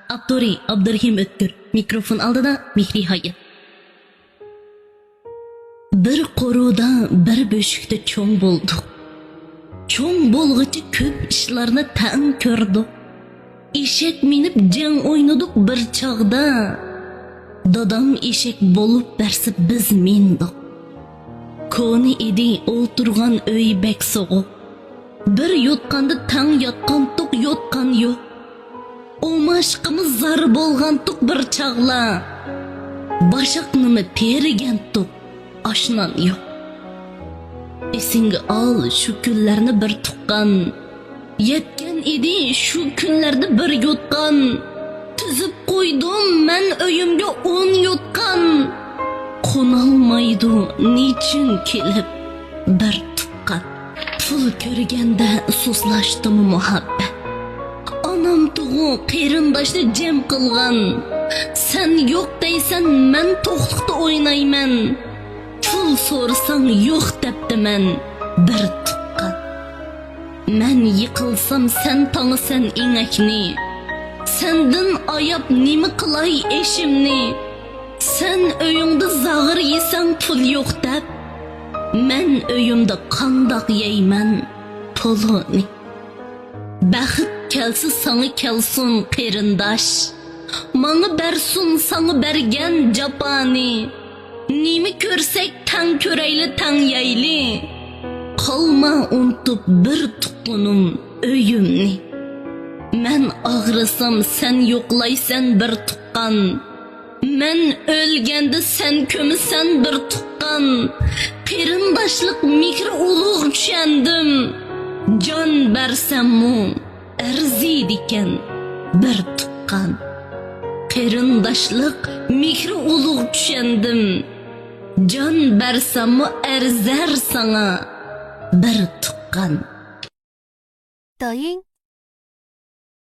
Abduri Abdurrahim Ötkür. Mikrofon aldida Mehri Hayat. Bir qoruda bir böşükte çoğ bulduk. Çoğ bolğıcı köp işlarını ta'ın kördük. Eşek minip jang oynadık bir çağda. Dadam eşek bolup bersip biz mindik. Koni idi olturgan öy bek soğuk. Bir yotqanda taң yotqan tuq yotqan yo'q. Omaşqımız zar bolgan tuq bir çağla. Başaqnını terigen tuq aşnan yo'q. Esingga al şu kunlarni bir tuqqan. Yetken idi şu kunlarda bir yotqan. Tüzüp qo'ydim men öyümge 10 yotqan. Qonalmaydı niçin kelip bir tuqqan. Pul ko'rganda suslashdimi muhabbet. Anam tuğu qerindoshni jam qilgan. Sen yo'q deysan men to'qliqda o'ynayman. Pul so'rasang yo'q debdiman bir tuqqan. Men yiqilsam sen tangsan ingakni. Sendin ayab nima qilay eşimni. Sen öyüngde zağır yesang pul yo'q deb. Men öyümde qandaq yeyman pulini. Baxit kelsi sana kelsin qerindosh. Manga bersun sana bergen japani. Nimi ko'rsak tang ko'rayli tang yayli. Qalma unutup bir tuqqanim öyümni. Men ağrısam sen yo'qlaysan bir tuqqan. Men ölgende sen kömüsen bir tuqqan. Qerindoshlik mehri ulug' tushandim. Jon bersammu arziydikan bir tuqqan. Qerindoshlik mehri ulug' tushandim. Jon bersammu arzar sana bir tuqqan. 抖音